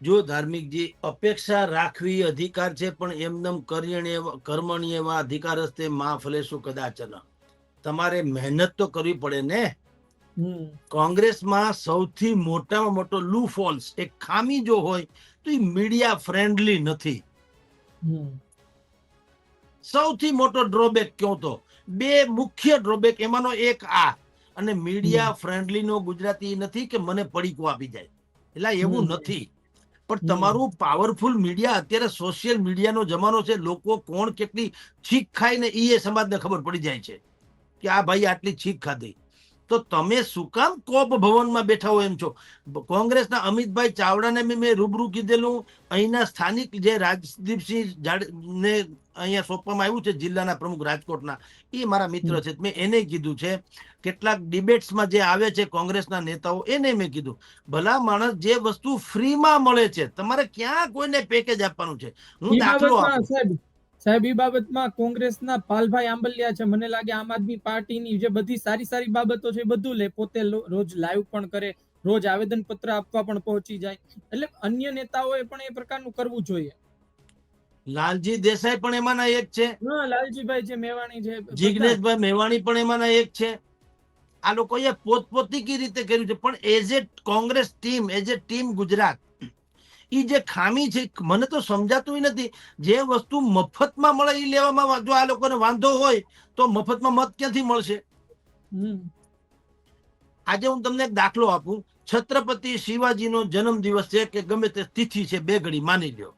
જો ધાર્મિકજી, અપેક્ષા રાખવી અધિકાર છે, પણ એમનેમ કર્મણી એવા અધિકાર હસ્તે માં ફલેશું કદાચન. તમારે મહેનત તો કરવી પડે ને. કોંગ્રેસમાં સૌથી મોટામાં મોટો લૂ ફોલ્સ, એક ખામી જો હોય તો એ મીડિયા ફ્રેન્ડલી નથી. સૌથી મોટો ડ્રોબેક કયો તો, બે મુખ્ય ડ્રોબેક, એમાંનો એક આ. અને મીડિયા ફ્રેન્ડલી નો ગુજરાતી નથી કે મને પડીકો આપી જાય, એટલે એવું નથી. પણ તમારું પાવરફુલ મીડિયા, અત્યારે સોશિયલ મીડિયાનો જમાનો છે, લોકો કોણ કેટલી છીક ખાય ને એ સમાજને ખબર પડી જાય છે કે આ ભાઈ આટલી છીક ખાધી. તો તમે શું કામ કોપ ભવનમાં બેઠા હો એમ છો? કોંગ્રેસના અમિતભાઈ ચાવડાને મેં રૂબરૂ કીધેલું. અહીંના સ્થાનિક જે રાજદીપસિંહ ને અહીંયા સોંપવામાં આવ્યું છે, જિલ્લાના પ્રમુખ રાજકોટના, એ મારા મિત્ર છે. મેં એને કીધું છે, કેટલાક ડિબેટ્સમાં જે આવે છે કોંગ્રેસના નેતાઓ, એને મેં કીધું, ભલા માણસ, જે વસ્તુ ફ્રીમાં મળે છે, તમારે ક્યાં કોઈને પેકેજ આપવાનું છે? હું દાખલો આપું સાહેબ, એ બાબતમાં કોંગ્રેસના પાલભાઈ આંબલિયા છે, મને લાગે આમ આદમી પાર્ટીની જે બધી સારી સારી બાબતો છે, બધું લે, પોતે રોજ લાઈવ પણ કરે, રોજ આવેદન પત્ર આપવા પણ પહોંચી જાય. એટલે અન્ય નેતાઓએ પણ એ પ્રકારનું કરવું જોઈએ. લાલજી દેસાઈ પણ એમાંના એક છે. લાલજીભાઈ છે, મેવાણી છે, જિગ્નેશભાઈ મેવાણી પણ એમાંના એક છે. આ લોકોએ પોતપોતી રીતે કર્યું છે, પણ as a Congress team, as a team Gujarat, એ જે ખામી છે મને તો સમજાતું નથી. જે વસ્તુ મફતમાં મળે એ લેવામાં જો આ લોકોને વાંધો હોય તો મફતમાં મત ક્યાંથી મળશે? આજે હું તમને એક દાખલો આપું. છત્રપતિ શિવાજીનો જન્મદિવસ છે કે ગમે તે તિથિ છે, બે ઘડી માની લ્યો,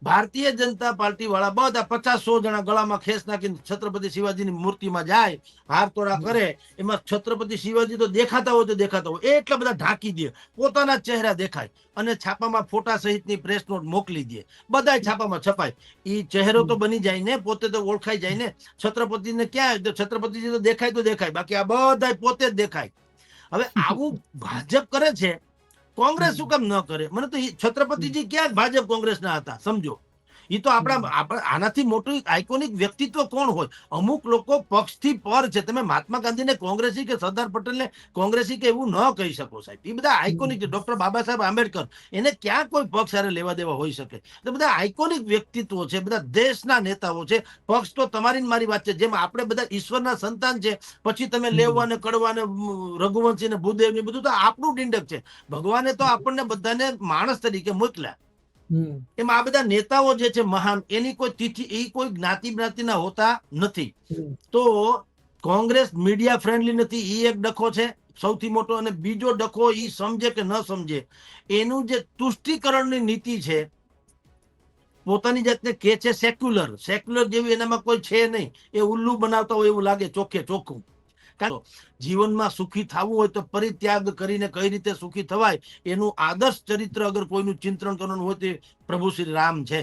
ભારતીય જનતા પાર્ટી વાળા બધા 50-100 જણા ગળામાં ખેસ નાખીને છત્રપતિ શિવાજીની મૂર્તિમાં જાય, હાર તોડા કરે. એમાં છત્રપતિ શિવાજી તો દેખાતા હોય એટલા બધા ઢાંકી દે, પોતાના ચહેરા દેખાય, અને છાપામાં ફોટા સહિતની પ્રેસ નોટ મોકલી દે, બધા છાપામાં છપાય. એ ચહેરો તો બની જાય ને, પોતે તો ઓળખાઈ જાય ને. છત્રપતિને ક્યાં, છત્રપતિજી તો દેખાય, બાકી આ બધા પોતે જ દેખાય. હવે આવું ભાજપ કરે છે, કોંગ્રેસ શું કામ ન કરે? મને તો છત્રપતિજી ક્યાં ભાજપ કોંગ્રેસના હતા, સમજો. એ તો આપણા આનાથી મોટું આઇકોનિક વ્યક્તિત્વ કોણ હોય? અમુક લોકો પક્ષથી પર છે. તમે મહાત્મા ગાંધીને કોંગ્રેસી કે સરદાર પટેલને કોંગ્રેસી કે એવું ન કહી શકો સાહેબ. એ બધા આઇકોનિક છે. ડોક્ટર બાબા સાહેબ આંબેડકર, એને ક્યાં કોઈ પક્ષ સાથે લેવા દેવા હોઈ શકે? તો બધા આઇકોનિક વ્યક્તિત્વો છે, બધા દેશના નેતાઓ છે. પક્ષ તો તમારી ને મારી વાત છે. જેમ આપણે બધા ઈશ્વરના સંતાન છે, પછી તમે લેવા ને કડવા ને રઘુવંશી ને ભૂદેવ ને બધું તો આપણું ડિંડક છે. ભગવાને તો આપણને બધાને માણસ તરીકે મોકલ્યા. એમાં આ બધા નેતાઓ જે છે મહાન, એની કોઈ તિથિ, એ કોઈ જ્ઞાતિના હોતા નથી. તો કોંગ્રેસ મીડિયા ફ્રેન્ડલી નથી, એ એક ડખો છે સૌથી મોટો. અને બીજો ડખો, એ સમજે કે ન સમજે, એનું જે તુષ્ટિકરણની નીતિ છે, પોતાની જાતને કે છે સેક્યુલર જેવી એનામાં કોઈ છે નહીં. એ ઉલ્લુ બનાવતા હોય એવું લાગે, ચોખ્ખે ચોખ્ખું. જીવનમાં સુખી થવું હોય તો પરિત્યાગ કરીને કઈ રીતે સુખી થવાય, એનું આદર્શ ચરિત્ર અગર કોઈનું ચિંતન કરવાનું હોય તો પ્રભુ શ્રી રામ છે.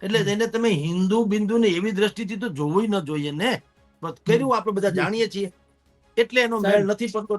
એટલે એને તમે હિન્દુ બિંદુ ને એવી દ્રષ્ટિથી તો જોવું ન જોઈએ ને. કર્યું આપણે બધા જાણીએ છીએ, એટલે એનો મેળ નથી પડતો.